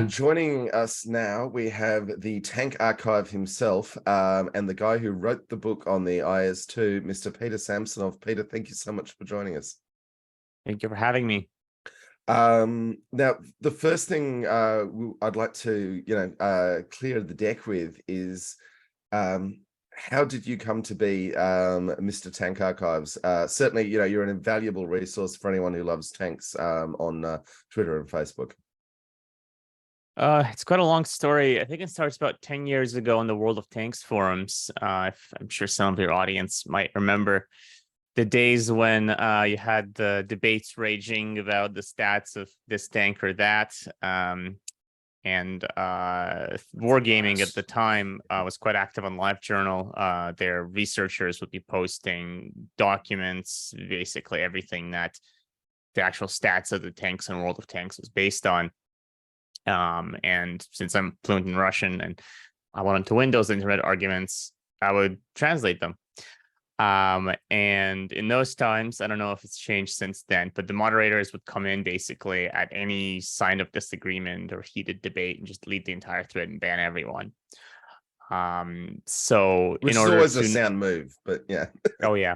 And joining us now, we have the tank archive himself, and the guy who wrote the book on the IS-2, Mr. Peter Samsonov. Peter, thank you so much for joining us. Thank you for having me. Now, the first thing I'd like to, clear the deck with is, how did you come to be Mr. Tank Archives? Certainly, you're an invaluable resource for anyone who loves tanks on Twitter and Facebook. It's quite a long story. I think it starts about 10 years ago in the World of Tanks forums. I'm sure some of your audience might remember the days when you had the debates raging about the stats of this tank or that. And Wargaming at the time was quite active on LiveJournal. Their researchers would be posting documents, basically everything that the actual stats of the tanks in World of Tanks was based on. And since I'm fluent in Russian and I wanted to win those internet arguments, I would translate them. And in those times, I don't know if it's changed since then, but the moderators would come in basically at any sign of disagreement or heated debate and just delete the entire thread and ban everyone. So which in is order always to a sound move, but yeah. Oh yeah.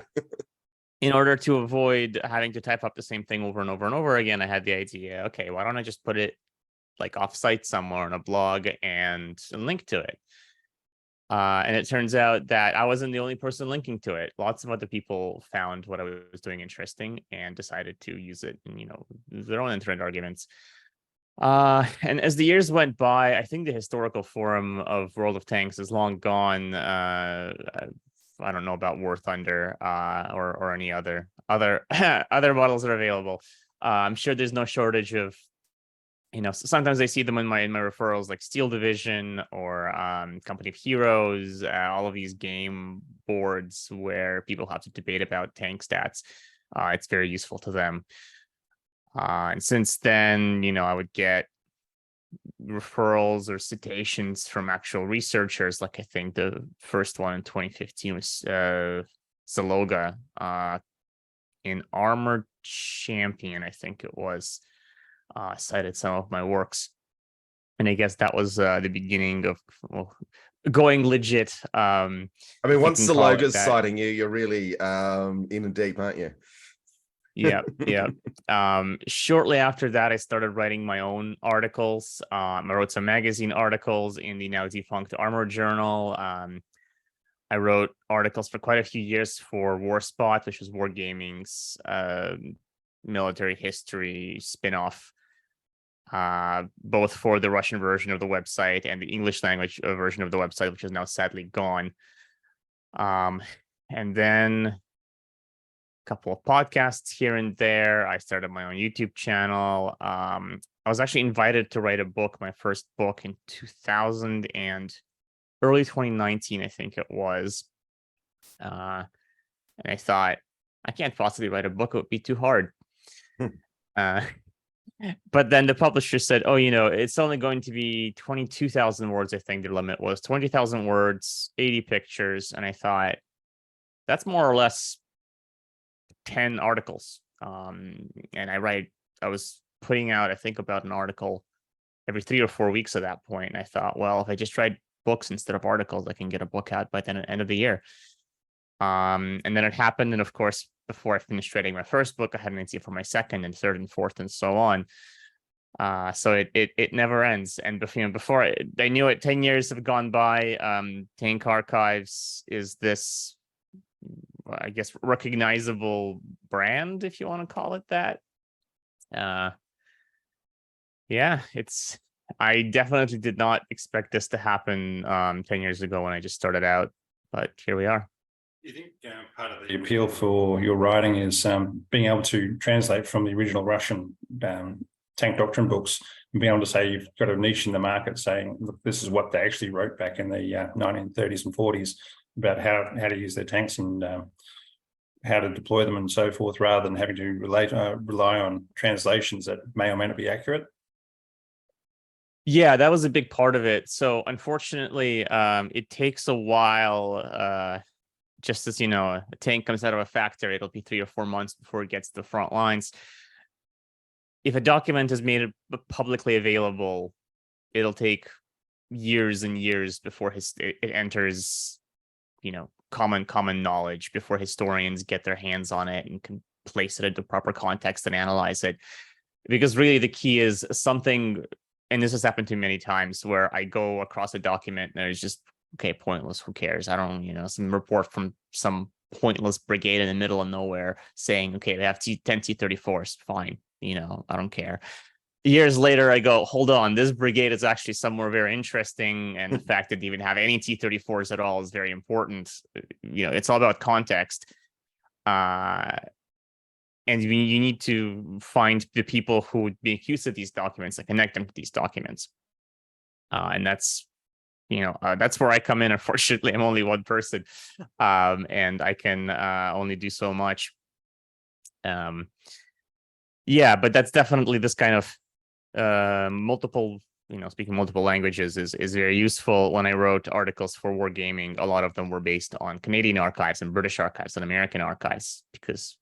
In order to avoid having to type up the same thing over and over and over again, I had the idea, okay, why don't I just put it like offsite somewhere on a blog and link to it. And it turns out that I wasn't the only person linking to it. Lots of other people found what I was doing interesting and decided to use it in, their own internet arguments. And as the years went by, I think the historical forum of World of Tanks is long gone. I don't know about War Thunder or any other other models that are available. I'm sure there's no shortage of, sometimes I see them in my referrals, like Steel Division or Company of Heroes, all of these game boards where people have to debate about tank stats. It's very useful to them. And since then, I would get referrals or citations from actual researchers. Like I think the first one in 2015 was Zaloga in Armour Champion, I think it was. Cited some of my works, and I guess that was the beginning of going legit. I mean, once the logo's citing you, you're really in and deep, aren't you? Yeah. Shortly after that, I started writing my own articles. I wrote some magazine articles in the now defunct Armour Journal. I wrote articles for quite a few years for Warspot, which was Wargaming's military history spinoff. Both for the Russian version of the website and the English language version of the website, which is now sadly gone. And then a couple of podcasts here and there. I started my own YouTube channel. I was actually invited to write a book, my first book in 2000 and early 2019, I think it was. And I thought, I can't possibly write a book. It would be too hard. But then the publisher said, oh, it's only going to be 22,000 words. I think the limit was 20,000 words, 80 pictures. And I thought that's more or less 10 articles. And I was putting out, I think, about an article every 3 or 4 weeks at that point. And I thought, well, if I just write books instead of articles, I can get a book out by the end of the year. And then it happened. And of course, before I finished writing my first book, I had an idea for my second and third and fourth and so on. So it never ends. And before I knew it, 10 years have gone by. Tank Archives is this, I guess, recognizable brand, if you want to call it that. Yeah, I definitely did not expect this to happen 10 years ago when I just started out, but here we are. Do you think part of the appeal for your writing is being able to translate from the original Russian tank doctrine books and being able to say you've got a niche in the market saying, look, this is what they actually wrote back in the 1930s and 40s about how to use their tanks and how to deploy them and so forth, rather than having to rely on translations that may or may not be accurate? Yeah, that was a big part of it. So unfortunately, it takes a while. Just as, a tank comes out of a factory, it'll be 3 or 4 months before it gets to the front lines. If a document is made publicly available, it'll take years and years before it enters, common knowledge, before historians get their hands on it and can place it into proper context and analyze it. Because really the key is something, and this has happened to me many times, where I go across a document and it's just, okay, pointless, who cares? I don't, some report from some pointless brigade in the middle of nowhere saying, okay, they have 10 T-34s, fine, I don't care. Years later, I go, hold on, this brigade is actually somewhere very interesting, and the fact that they even have any T-34s at all is very important. It's all about context. And you need to find the people who would make use of these documents and connect them to these documents. And that's where I come in. Unfortunately, I'm only one person, and I can only do so much. Yeah, but that's definitely this kind of multiple, speaking multiple languages is very useful. When I wrote articles for Wargaming, a lot of them were based on Canadian archives and British archives and American archives, because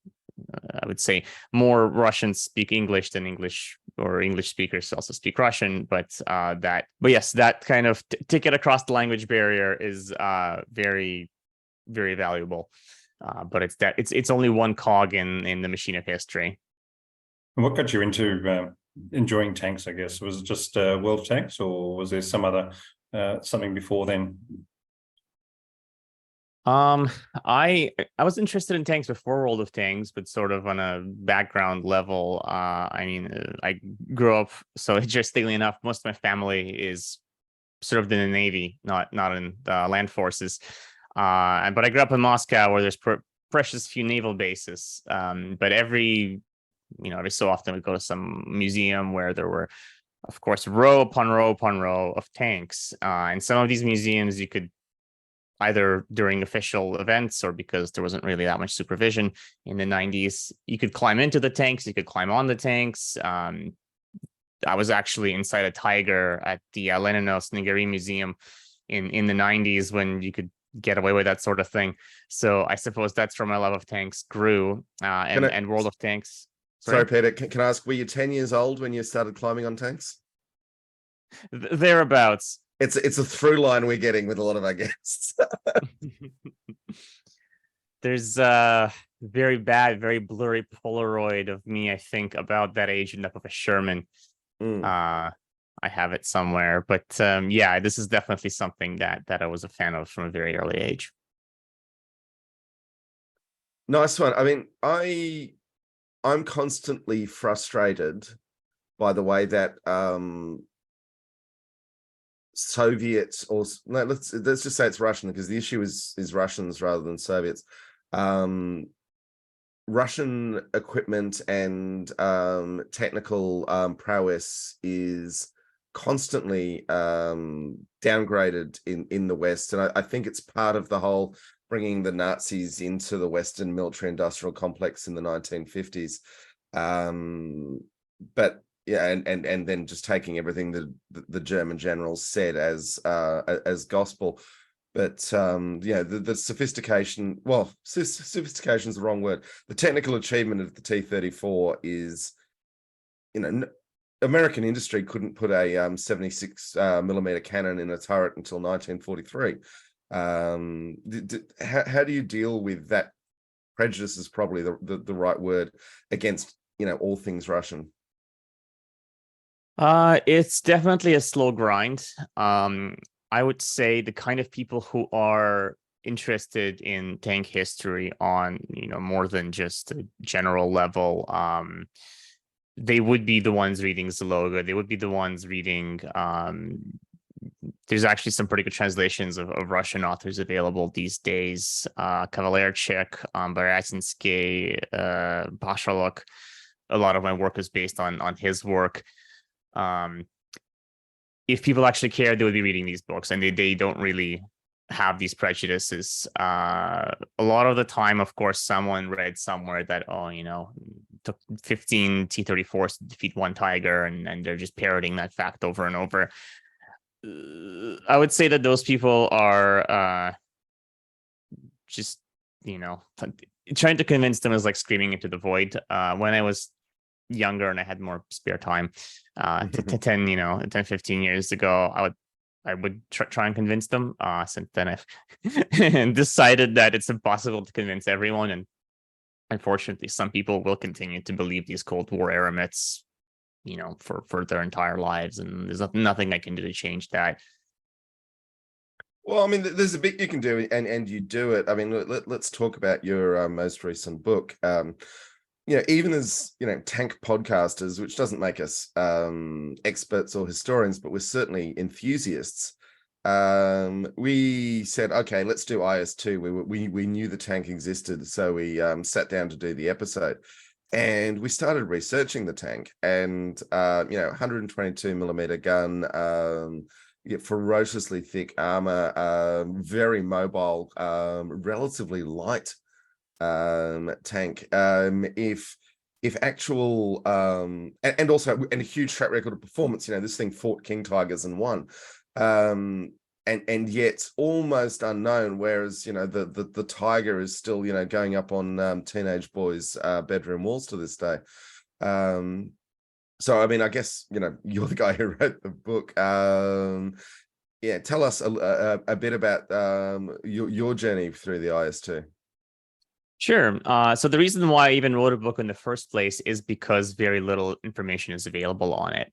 I would say more Russians speak English than English, or English speakers also speak Russian. But yes, that kind of ticket across the language barrier is very, very valuable. But it's only one cog in the machine of history. And what got you into enjoying tanks, I guess? Was it just World of Tanks, or was there some other something before then? I was interested in tanks before World of Tanks, but sort of on a background level. I grew up, so interestingly enough, most of my family is served in the Navy, not in the land forces. But I grew up in Moscow, where there's precious few naval bases. But every so often we go to some museum where there were, of course, row upon row upon row of tanks. And some of these museums, you could, either during official events or because there wasn't really that much supervision in the 90s, you could climb into the tanks, you could climb on the tanks. I was actually inside a Tiger at the Lenino-Snigiri Museum in the 90s, when you could get away with that sort of thing. So I suppose that's where my love of tanks grew. And World of Tanks. Sorry, Peter, can I ask, were you 10 years old when you started climbing on tanks? Thereabouts. It's a through line we're getting with a lot of our guests. There's a very bad, very blurry Polaroid of me, I think, about that age enough of a Sherman. I have it somewhere, but yeah, this is definitely something that I was a fan of from a very early age. Nice one. I mean, I'm constantly frustrated by the way that Soviets, or no, let's just say it's Russian, because the issue is Russians rather than Soviets. Russian equipment and technical prowess is constantly downgraded in the West, and I think it's part of the whole bringing the Nazis into the Western military-industrial complex in the 1950s. But yeah, and then just taking everything that the German generals said as gospel. But the sophistication, well, sophistication is the wrong word. The technical achievement of the T-34 is, American industry couldn't put a 76 millimeter cannon in a turret until 1943. How do you deal with that? Prejudice is probably the right word against all things Russian. It's definitely a slow grind. I would say the kind of people who are interested in tank history on, more than just a general level, they would be the ones reading Zaloga. They would be the ones reading, there's actually some pretty good translations of Russian authors available these days. Kavalerchik, Barazinsky, Pashaluk. A lot of my work is based on his work. If people actually care, they would be reading these books, and they don't really have these prejudices. A lot of the time, of course, someone read somewhere that, took 15 T-34s to defeat one Tiger, and they're just parroting that fact over and over. I would say that those people are just, trying to convince them is like screaming into the void. When I was younger and I had more spare time, to 10, 10, 15 years ago, I would try and convince them. Since then, I've decided that it's impossible to convince everyone, and unfortunately, some people will continue to believe these Cold War era myths, for their entire lives, and there's nothing I can do to change that. Well, I mean, there's a bit you can do, and you do it. I mean, let's talk about your most recent book. Even as tank podcasters, which doesn't make us experts or historians, but we're certainly enthusiasts. We said, okay, let's do IS-2. We knew the tank existed, so we sat down to do the episode, and we started researching the tank. And 122 millimeter gun, ferociously thick armor, very mobile, relatively light tank. If actual and also a huge track record of performance, this thing fought King Tigers and won, and yet almost unknown, whereas the Tiger is still going up on teenage boys' bedroom walls to this day. So I mean, I guess you're the guy who wrote the book. Tell us a bit about your journey through the IS-2. Sure. So the reason why I even wrote a book in the first place is because very little information is available on it.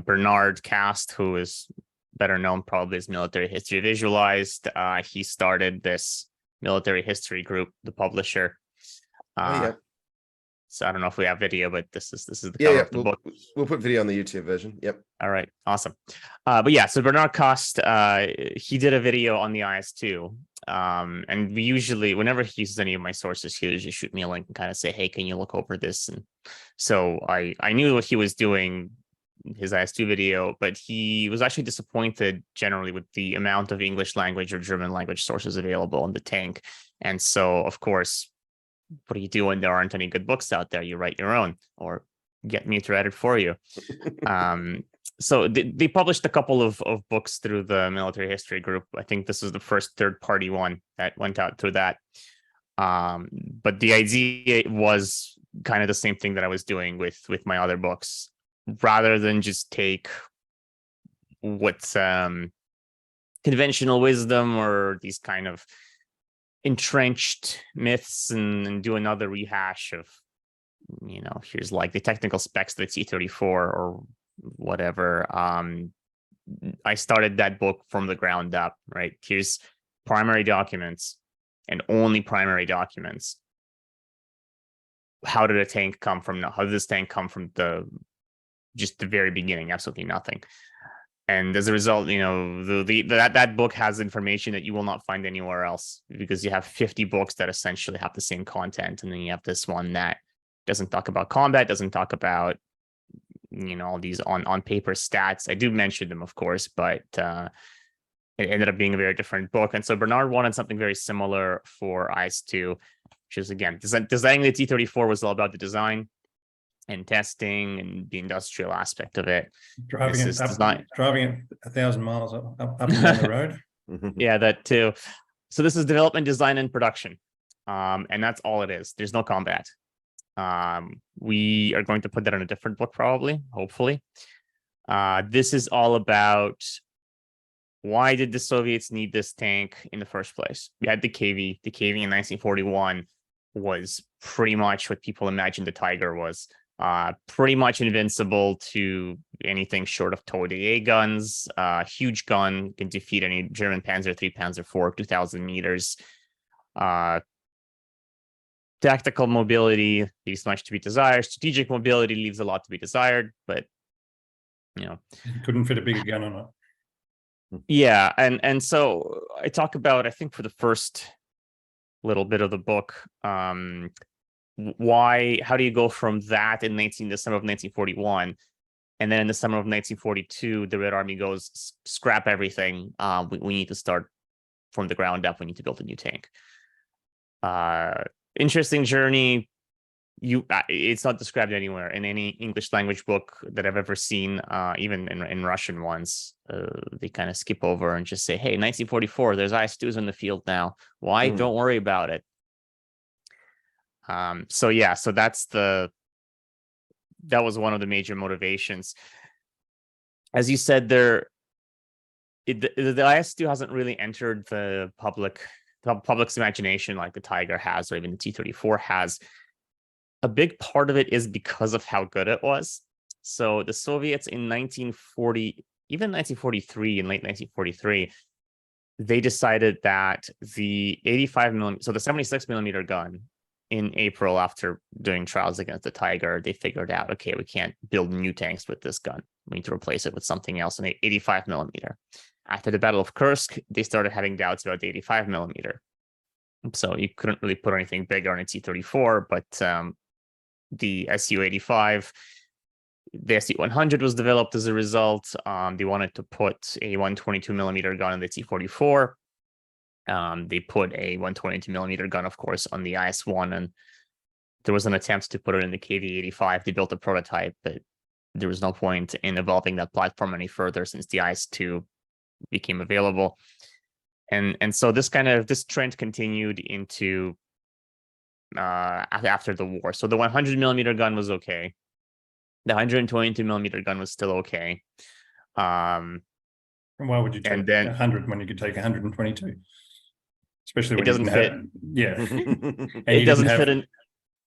Bernard Cast, who is better known probably as Military History Visualized, he started this military history group, the publisher. So I don't know if we have video, but this is the cover of the book. We'll put video on the YouTube version. Yep. All right. Awesome. But yeah, so Bernard Cast, he did a video on the IS-2. And we usually, whenever he uses any of my sources, he usually shoot me a link and kind of say, hey, can you look over this? And so I knew what he was doing, his IS-2 video, but he was actually disappointed generally with the amount of English language or German language sources available on the tank. And so, of course, what do you do when there aren't any good books out there? You write your own or get me to write it for you. So they published a couple of books through the military history group. I think this is the first third-party one that went out through that. But the idea was kind of the same thing that I was doing with my other books. Rather than just take what's conventional wisdom or these kind of entrenched myths and do another rehash of, here's like the technical specs of the T-34 or whatever. I started that book from the ground up, right? Here's primary documents and only primary documents. How did a tank come from? How did this tank come from just the very beginning? Absolutely nothing. And as a result, that book has information that you will not find anywhere else, because you have 50 books that essentially have the same content, and then you have this one that doesn't talk about combat, doesn't talk about all these on paper stats. I do mention them, of course, but it ended up being a very different book. And so Bernard wanted something very similar for IS-2, which is, again, designing the T-34 was all about the design and testing and the industrial aspect of it. Driving it 1,000 miles up and down the road. Yeah, that too. So this is development, design, and production. And that's all it is. There's no combat. We are going to put that in a different book, probably, hopefully. This is all about why did the Soviets need this tank in the first place? We had the KV. The KV in 1941 was pretty much what people imagined the Tiger was. Pretty much invincible to anything short of TOW-DA guns. Huge gun, can defeat any German Panzer III, Panzer IV, 2,000 meters. Tactical mobility leaves much to be desired. Strategic mobility leaves a lot to be desired, but You couldn't fit a bigger gun on it. Yeah, and so I talk about, I think for the first little bit of the book, how do you go from that in December of 1941, and then in the summer of 1942, the Red Army goes, scrap everything. We need to start from the ground up. We need to build a new tank. Interesting journey. It's not described anywhere in any English language book that I've ever seen, even in Russian ones. They kind of skip over and just say, hey, 1944, there's IS-2s in the field now. Why? Don't worry about it. So that's the that was one of the major motivations. As you said, the IS-2 hasn't really entered the public's imagination like the Tiger has, or even the T-34 has. A big part of it is because of how good it was. So the Soviets in 1940, even 1943, in late 1943, they decided that the 85 millimeter, so the 76 millimeter gun, in April, after doing trials against the Tiger, they figured out, okay, we can't build new tanks with this gun. We need to replace it with something else, an 85 millimeter. After the Battle of Kursk, they started having doubts about the 85 millimeter. So you couldn't really put anything bigger on a T-34, but the Su-85, the Su-100 was developed as a result. They wanted to put a 122 millimeter gun on the T-44. They put a 122 millimeter gun, of course, on the IS-1, and there was an attempt to put it in the KV-85. They built a prototype, but there was no point in evolving that platform any further since the IS-2 became available. And so this trend continued into after the war. So the 100 millimeter gun was okay. The 122 millimeter gun was still okay. And why would you take 100 when you could take 122? Especially when it doesn't fit. And it doesn't fit in.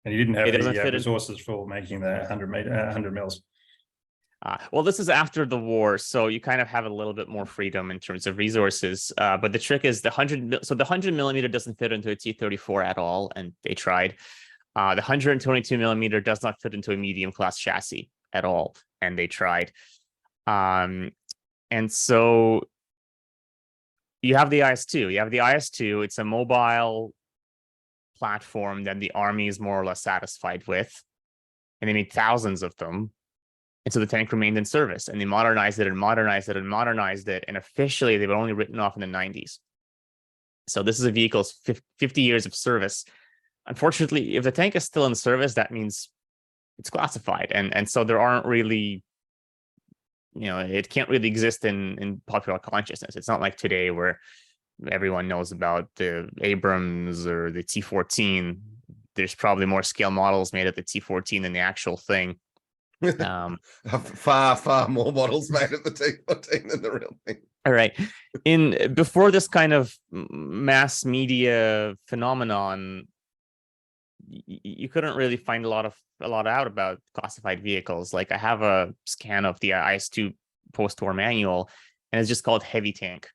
And you didn't have the resources for making the 100 mils. Well, this is after the war, so you kind of have a little bit more freedom in terms of resources. But the trick is the 100 millimeter doesn't fit into a T-34 at all, and they tried. The 122 millimeter does not fit into a medium class chassis at all, and they tried. And so you have the IS-2. You have the IS-2. It's a mobile platform that the army is more or less satisfied with, and they made thousands of them. And so the tank remained in service, and they modernized it and modernized it and modernized it. And officially, they were only written off in the 90s. So this is a vehicle's 50 years of service. Unfortunately, if the tank is still in service, that means it's classified. And so there aren't really, it can't really exist in popular consciousness. It's not like today where everyone knows about the Abrams or the T-14. There's probably more scale models made of the T-14 than the actual thing. Far more models made of the T-14 than the real thing. All right. Before this kind of mass media phenomenon, you couldn't really find a lot out about classified vehicles. Like I have a scan of the IS-2 post-war manual, and it's just called heavy tank.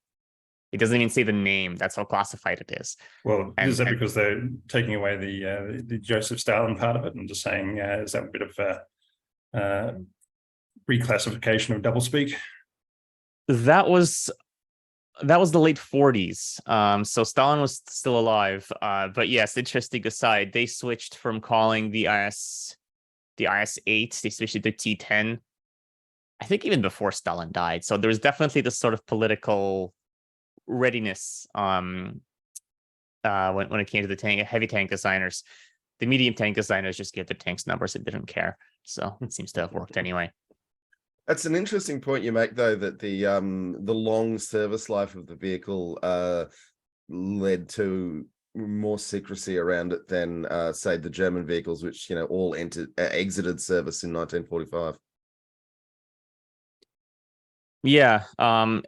It doesn't even say the name. That's how classified it is. Well, is that because they're taking away the Joseph Stalin part of it and just saying, is that a bit of reclassification of doublespeak? That was the late 40s. So Stalin was still alive. But yes, interesting aside, they switched from calling the IS-8, they switched it to T-10, I think even before Stalin died. So there's definitely this sort of political readiness when it came to the heavy tank designers. The medium tank designers just gave the tanks numbers and didn't care. So it seems to have worked anyway. That's an interesting point you make, though, that the long service life of the vehicle led to more secrecy around it than say the German vehicles, which all exited service in 1945. Yeah, and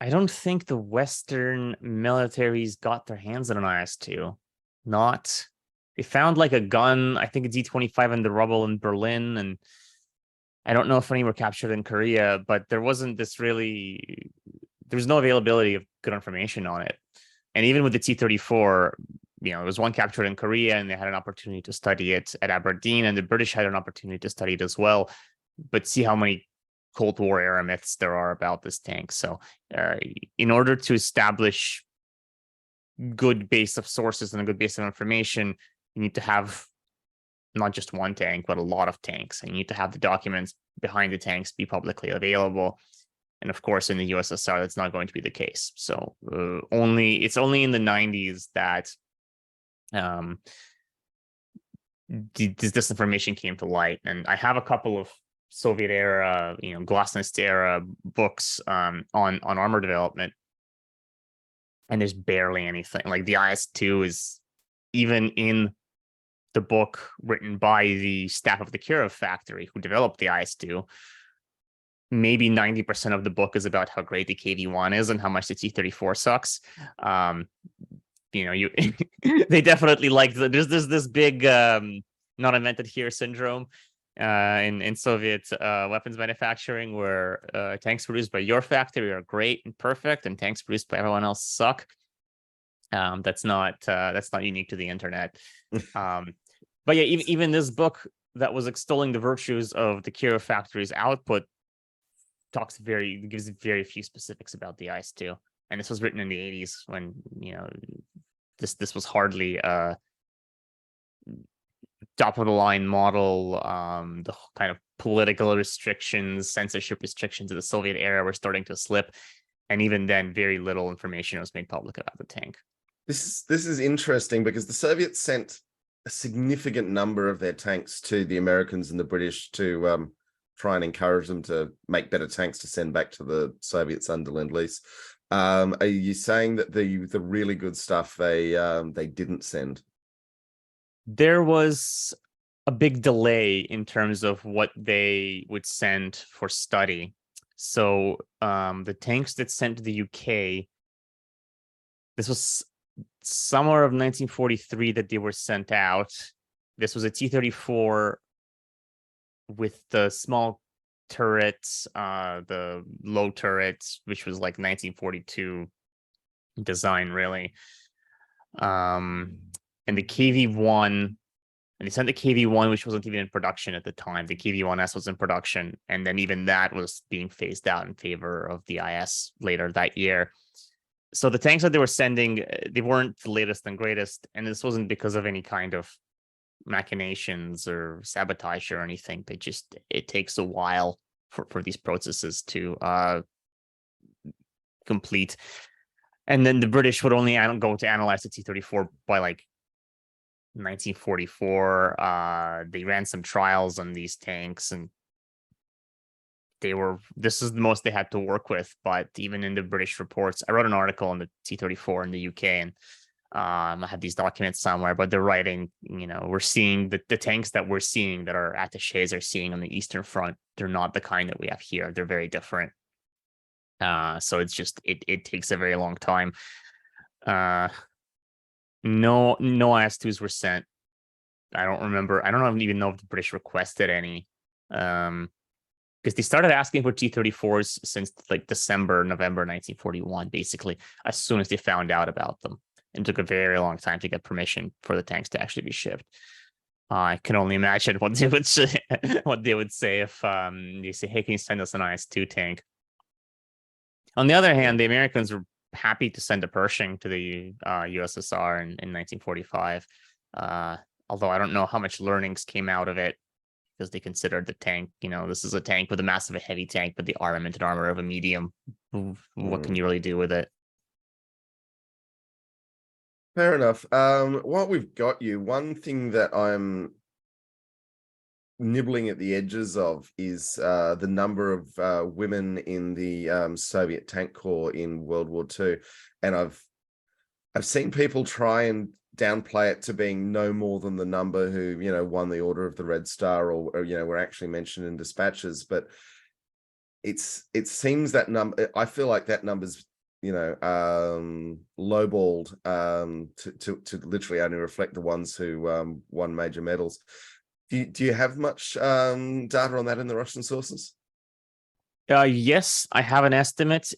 I don't think the Western militaries got their hands on an IS-2. They found like a gun, I think a D-25 in the rubble in Berlin, and I don't know if any were captured in Korea, but there was no availability of good information on it. And even with the T-34, there was one captured in Korea, and they had an opportunity to study it at Aberdeen, and the British had an opportunity to study it as well. But see how many Cold War era myths there are about this tank. So in order to establish good base of sources and a good base of information, you need to have not just one tank, but a lot of tanks. And you need to have the documents behind the tanks be publicly available. And of course, in the USSR, that's not going to be the case. So it's only in the 90s that this information came to light. And I have a couple of Soviet era, Glasnost era books on armor development, and there's barely anything. Like the IS-2 is, even in the book written by the staff of the Kirov factory who developed the IS-2, maybe 90% of the book is about how great the KV-1 is and how much the T-34 sucks. They definitely like there's this big not invented here syndrome in Soviet weapons manufacturing, where tanks produced by your factory are great and perfect, and tanks produced by everyone else suck. That's not unique to the internet. But yeah, even this book that was extolling the virtues of the Kirov factory's output gives very few specifics about the IS-2. And this was written in the 80s when, this was hardly top of the line model. The kind of political restrictions, censorship restrictions of the Soviet era were starting to slip. And even then, very little information was made public about the tank. This is interesting because the Soviets sent a significant number of their tanks to the Americans and the British to try and encourage them to make better tanks to send back to the Soviets under Lend-Lease. Are you saying that the really good stuff they didn't send? There was a big delay in terms of what they would send for study. So the tanks that sent to the UK, this was summer of 1943 that they were sent out. This was a T-34 with the small turrets, the low turrets, which was like 1942 design, really. And the KV-1, and they sent the KV-1, which wasn't even in production at the time. The KV-1S was in production, and then even that was being phased out in favor of the IS later that year. So the tanks that they were sending, they weren't the latest and greatest, and this wasn't because of any kind of machinations or sabotage or anything. It takes a while for these processes to complete. And then the British would only go to analyze the T-34 by like 1944. They ran some trials on these tanks, and this is the most they had to work with. But even in the British reports, I wrote an article on the T-34 in the UK, and I have these documents somewhere, but they're writing, we're seeing the tanks that we're seeing, that our attachés are seeing on the Eastern Front, they're not the kind that we have here. They're very different. So it's just, it takes a very long time. No IS-2s were sent. I don't even know if the British requested any. Because they started asking for T-34s since like November 1941, basically, as soon as they found out about them. And it took a very long time to get permission for the tanks to actually be shipped. I can only imagine what they would say, if they say, "Hey, can you send us an IS-2 tank?" On the other hand, the Americans were happy to send a Pershing to the USSR in 1945. Although I don't know how much learnings came out of it, because they considered the tank, this is a tank with a massive heavy tank, but the armament and armor of a medium. What can you really do with it? Fair enough. While we've got you, one thing that I'm nibbling at the edges of is the number of women in the Soviet tank corps in World War II, and I've seen people try and downplay it to being no more than the number who won the Order of the Red Star, or were actually mentioned in dispatches. But it seems that number, I feel like that number's lowballed to literally only reflect the ones who won major medals. Do you have much data on that in the Russian sources? Yes, I have an estimate.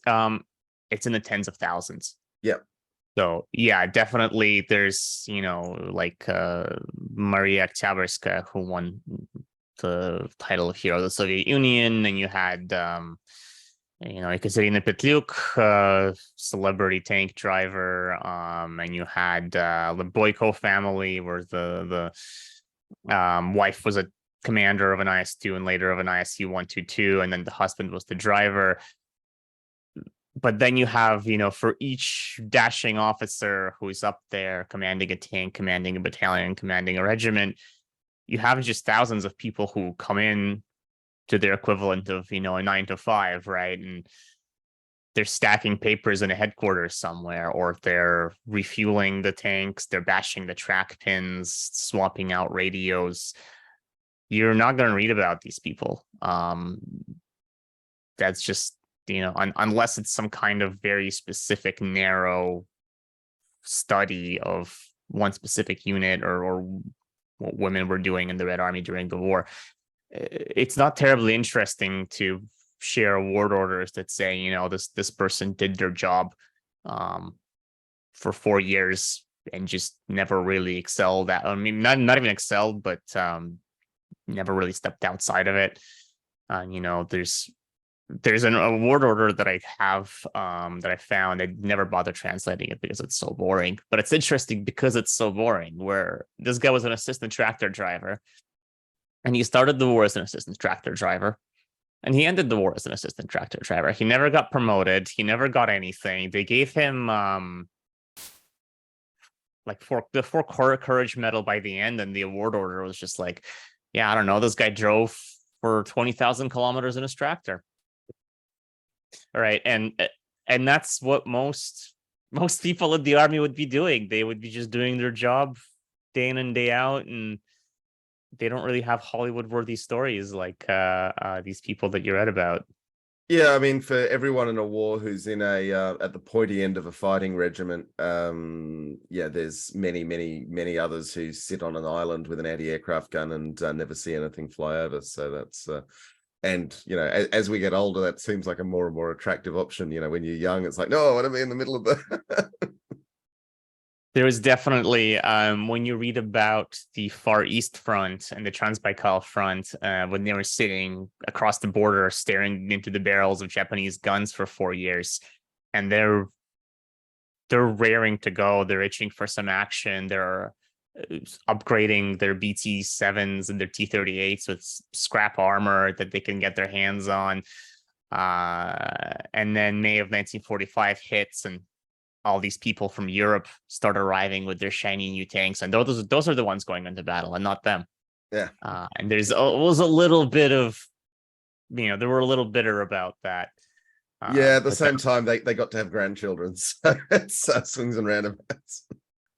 It's in the tens of thousands. Yeah. So yeah, definitely there's, like Maria Oktyabrskaya, who won the title of Hero of the Soviet Union, and you had Ekaterina Petlyuk, celebrity tank driver, and you had the Boyko family, where the wife was a commander of an IS-2 and later of an ISU-122, and then the husband was the driver. But then you have, for each dashing officer who's up there commanding a tank, commanding a battalion, commanding a regiment, you have just thousands of people who come in to their equivalent of, a 9 to 5, right? And they're stacking papers in a headquarters somewhere, or they're refueling the tanks, they're bashing the track pins, swapping out radios. You're not going to read about these people. That's just, unless it's some kind of very specific, narrow study of one specific unit or what women were doing in the Red Army during the war. It's not terribly interesting to share award orders that say, this person did their job for 4 years and just never really excelled at. I mean, not even excelled, but never really stepped outside of it. There's an award order that I have that I found. I never bothered translating it because it's so boring. But it's interesting because it's so boring. Where this guy was an assistant tractor driver, and he started the war as an assistant tractor driver, and he ended the war as an assistant tractor driver. He never got promoted. He never got anything. They gave him the Fort Courage medal by the end, and the award order was just like, yeah, I don't know. This guy drove for 20,000 kilometers in his tractor. All right, and that's what most people in the Army would be doing. They would be just doing their job day in and day out, and they don't really have Hollywood-worthy stories like these people that you read about. Yeah, I mean, for everyone in a war who's in at the pointy end of a fighting regiment, there's many others who sit on an island with an anti-aircraft gun and never see anything fly over. So that's and as we get older, that seems like a more and more attractive option. When you're young, it's like, no, I want to be in the middle of the. There is definitely, when you read about the Far East Front and the Transbaikal Front, when they were sitting across the border staring into the barrels of Japanese guns for 4 years, and they're raring to go. They're itching for some action. They're upgrading their BT-7s and their T-38s with scrap armor that they can get their hands on. And then May of 1945 hits, and all these people from Europe start arriving with their shiny new tanks, and those are the ones going into battle, and not them. Yeah. And was a little bit of, they were a little bitter about that. At the same time, they got to have grandchildren, so it's swings and roundabouts.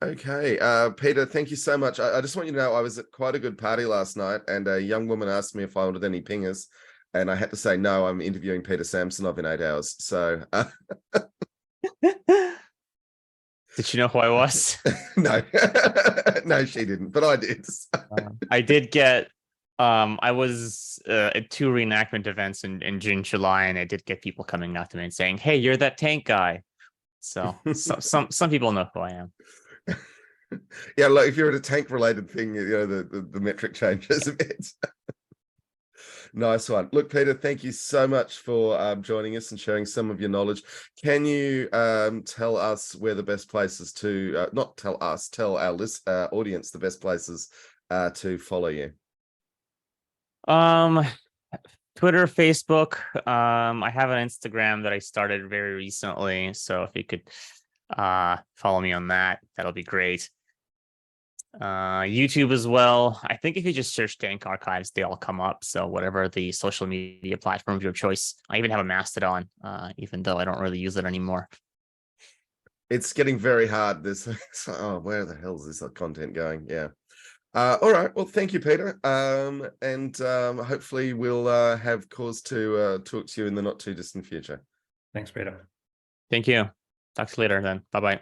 Okay, Peter, thank you so much. I just want you to know I was at quite a good party last night, and a young woman asked me if I wanted any pingers, and I had to say no. I'm interviewing Peter Samsonov in 8 hours, so. Did she know who I was? No, no, she didn't, but I did. I did get. I was at 2 reenactment events in June, July, and I did get people coming up to me and saying, "Hey, you're that tank guy." So some people know who I am. Yeah, like if you're at a tank related thing, the metric changes a bit. Nice one. Look, Peter, thank you so much for joining us and sharing some of your knowledge. Can you tell us where the best places to not tell us, tell our audience the best places to follow you? Twitter, Facebook. I have an Instagram that I started very recently, so if you could follow me on that, that'll be great. YouTube as well. I think if you just search Tank Archives, they all come up. So whatever the social media platform of your choice. I even have a Mastodon, even though I don't really use it anymore. It's getting very hard. Where the hell is this content going? Yeah. All right. Well, thank you, Peter. And hopefully we'll have cause to talk to you in the not too distant future. Thanks, Peter. Thank you. Talk to you later then. Bye-bye.